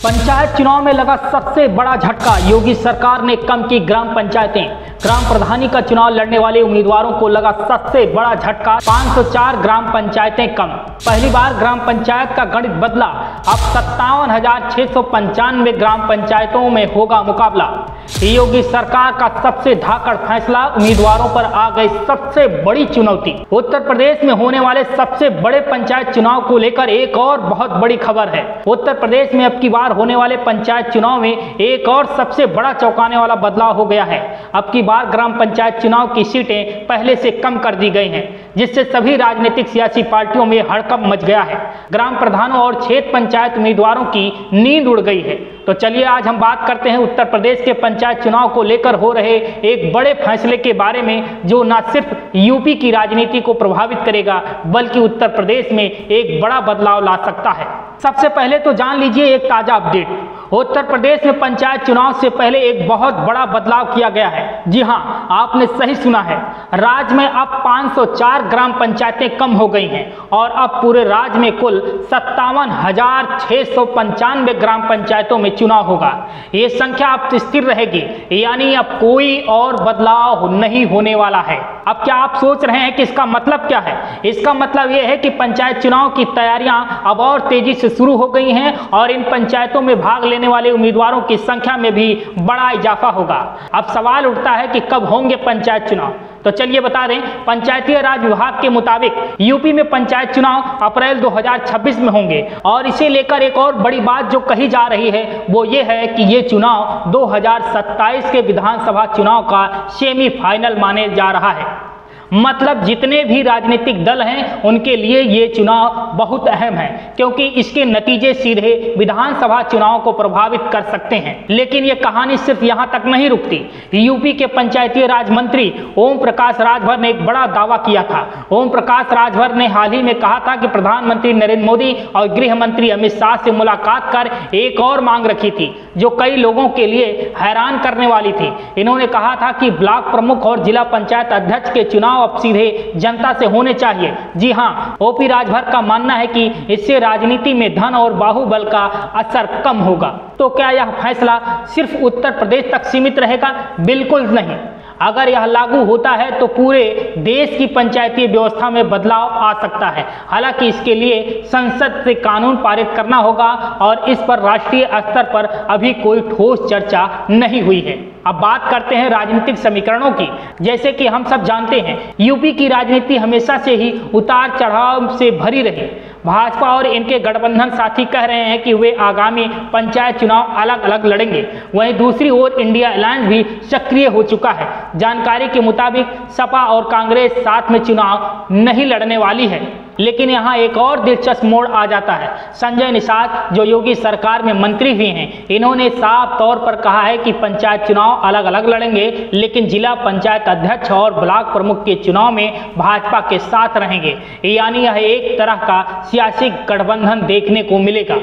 पंचायत चुनाव में लगा सबसे बड़ा झटका। योगी सरकार ने कम की ग्राम पंचायतें। ग्राम प्रधानी का चुनाव लड़ने वाले उम्मीदवारों को लगा सबसे बड़ा झटका। 504 ग्राम पंचायतें कम। पहली बार ग्राम पंचायत का गणित बदला। अब 57,695 ग्राम पंचायतों में होगा मुकाबला। योगी सरकार का सबसे धाकड़ फैसला। उम्मीदवारों पर आ गई सबसे बड़ी चुनौती। उत्तर प्रदेश में होने वाले सबसे बड़े पंचायत चुनाव को लेकर एक और बहुत बड़ी खबर है। उत्तर प्रदेश में अब की बार होने वाले पंचायत चुनाव में एक और सबसे बड़ा चौंकाने वाला बदलाव हो गया है। अब की बार ग्राम पंचायत चुनाव की सीटें पहले से कम कर दी गई हैं, जिससे सभी राजनीतिक सियासी पार्टियों में हड़कंप मच गया है। ग्राम प्रधानों और क्षेत्र पंचायत उम्मीदवारों की नींद उड़ गई है। तो चलिए आज हम बात करते हैं उत्तर प्रदेश के पंचायत चुनाव को लेकर हो रहे एक बड़े फैसले के बारे में, जो न सिर्फ यूपी की राजनीति को प्रभावित करेगा बल्कि उत्तर प्रदेश में एक बड़ा बदलाव ला सकता है। सबसे पहले तो जान लीजिए एक ताजा अपडेट। उत्तर प्रदेश में पंचायत चुनाव से पहले एक बहुत बड़ा बदलाव किया गया है। जी हां, आपने सही सुना है। राज्य में अब 504 ग्राम पंचायतें कम हो गई हैं और अब पूरे राज्य में कुल 57,695 ग्राम पंचायतों में चुनाव होगा। ये संख्या अब स्थिर रहेगी, यानी अब कोई और बदलाव नहीं होने वाला है। अब क्या आप सोच रहे हैं कि इसका मतलब क्या है? इसका मतलब यह है कि पंचायत चुनाव की तैयारियां अब और तेजी से शुरू हो गई हैं और इन पंचायतों में भाग लेने वाले उम्मीदवारों की संख्या में भी बड़ा इजाफा होगा। अब सवाल उठता है कि कब होंगे पंचायत चुनाव। तो चलिए बता दें, पंचायती राज विभाग के मुताबिक यूपी में पंचायत चुनाव अप्रैल 2026 में होंगे। और इसे लेकर एक और बड़ी बात जो कही जा रही है वो ये है कि ये चुनाव 2027 के विधानसभा चुनाव का सेमीफाइनल माने जा रहा है। मतलब जितने भी राजनीतिक दल हैं उनके लिए ये चुनाव बहुत अहम है, क्योंकि इसके नतीजे सीधे विधानसभा चुनाव को प्रभावित कर सकते हैं। लेकिन ये कहानी सिर्फ यहाँ तक नहीं रुकती। यूपी के पंचायती राज मंत्री ओम प्रकाश राजभर ने एक बड़ा दावा किया था। ओम प्रकाश राजभर ने हाल ही में कहा था कि प्रधानमंत्री नरेंद्र मोदी और गृह मंत्री अमित शाह से मुलाकात कर एक और मांग रखी थी, जो कई लोगों के लिए हैरान करने वाली थी। इन्होंने कहा था कि ब्लॉक प्रमुख और जिला पंचायत अध्यक्ष के चुनाव अब सीधे जनता से होने चाहिए। जी हां, ओपी राजभर का मानना है कि इससे राजनीति में धन और बाहुबल का असर कम होगा। तो क्या यह फैसला सिर्फ उत्तर प्रदेश तक सीमित रहेगा? बिल्कुल नहीं। अगर यह लागू होता है तो पूरे देश की पंचायती व्यवस्था में बदलाव आ सकता है। हालांकि इसके लिए संसद से कानून पारित करना होगा और इस पर राष्ट्रीय स्तर पर अभी कोई ठोस चर्चा नहीं हुई है। अब बात करते हैं राजनीतिक समीकरणों की। जैसे कि हम सब जानते हैं, यूपी की राजनीति हमेशा से ही उतार चढ़ाव से भरी रही। भाजपा और इनके गठबंधन साथी कह रहे हैं कि वे आगामी पंचायत चुनाव अलग अलग लड़ेंगे। वहीं दूसरी ओर इंडिया अलायंस भी सक्रिय हो चुका है। जानकारी के मुताबिक सपा और कांग्रेस साथ में चुनाव नहीं लड़ने वाली है। लेकिन यहाँ एक और दिलचस्प मोड़ आ जाता है। संजय निषाद, जो योगी सरकार में मंत्री भी हैं, इन्होंने साफ तौर पर कहा है कि पंचायत चुनाव अलग अलग लड़ेंगे, लेकिन जिला पंचायत अध्यक्ष और ब्लॉक प्रमुख के चुनाव में भाजपा के साथ रहेंगे। यानी यह एक तरह का सियासी गठबंधन देखने को मिलेगा।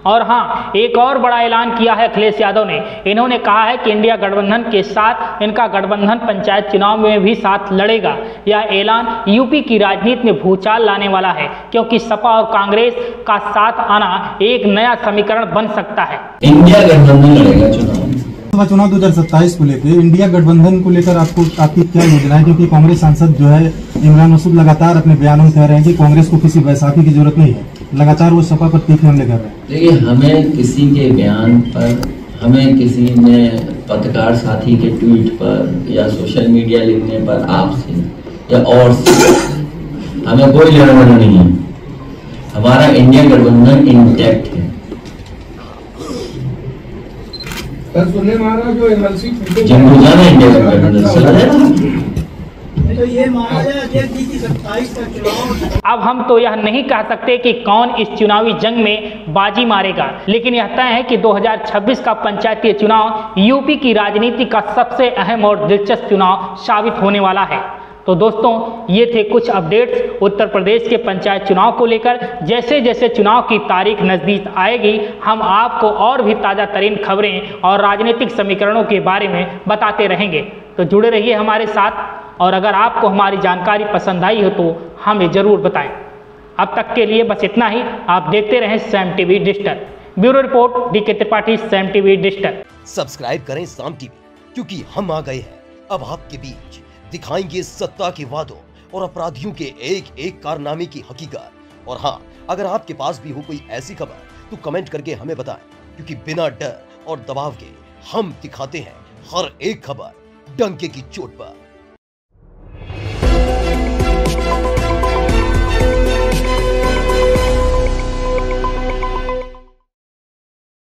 और हाँ, एक और बड़ा ऐलान किया है अखिलेश यादव ने। इन्होंने कहा है कि इंडिया गठबंधन के साथ इनका गठबंधन पंचायत चुनाव में भी साथ लड़ेगा। यह ऐलान यूपी की राजनीति में भूचाल लाने वाला है, क्योंकि सपा और कांग्रेस का साथ आना एक नया समीकरण बन सकता है। इंडिया गठबंधन लड़ेगा चुनाव 2027 को लेकर। इंडिया गठबंधन को लेकर आपकी क्या योजना है? क्योंकि कांग्रेस सांसद जो है इमरान मसूद लगातार अपने बयानों में कह रहे हैं कि कांग्रेस को किसी बैसाखी की जरूरत नहीं है। लगातार वो सपा पर तीखे हमले कर रहे हैं। देखिए, हमें किसी के बयान पर, हमें किसी ने पत्रकार साथी के ट्वीट पर या सोशल मीडिया लिखने पर आपसे या और से हमें कोई लेना देना नहीं है। हमारा इंडिया गठबंधन इंटैक्ट है। जिनको जाना इंडिया गठबंधन तो ये माना जाए कि 27 का चुनाव। अब हम तो यह नहीं कह सकते कि कौन इस चुनावी जंग में बाजी मारेगा, लेकिन यह तय है कि 2026 का पंचायती चुनाव यूपी की राजनीति का सबसे अहम और दिलचस्प चुनाव साबित होने वाला है। तो दोस्तों, ये थे कुछ अपडेट्स उत्तर प्रदेश के पंचायत चुनाव को लेकर। जैसे जैसे चुनाव की तारीख नज़दीक आएगी, हम आपको और भी ताज़ा तरीन खबरें और राजनीतिक समीकरणों के बारे में बताते रहेंगे। तो जुड़े रहिए हमारे साथ, और अगर आपको हमारी जानकारी पसंद आई हो तो हमें ज़रूर बताएं। अब तक के लिए बस इतना ही। आप देखते रहें Sam TV digital. Bureau report DK Tripathi, Saam TV digital. Subscribe करें साम टीवी, क्योंकि हम आ गए हैं अब आपके बीच, दिखाएंगे सत्ता के वादों और अपराधियों के एक एक कारनामे की हकीकत। और हाँ, अगर आपके पास भी हो कोई ऐसी खबर तो कमेंट करके हमें बताएं, क्योंकि बिना डर और दबाव के हम दिखाते हैं हर एक खबर डंके की चोट पर।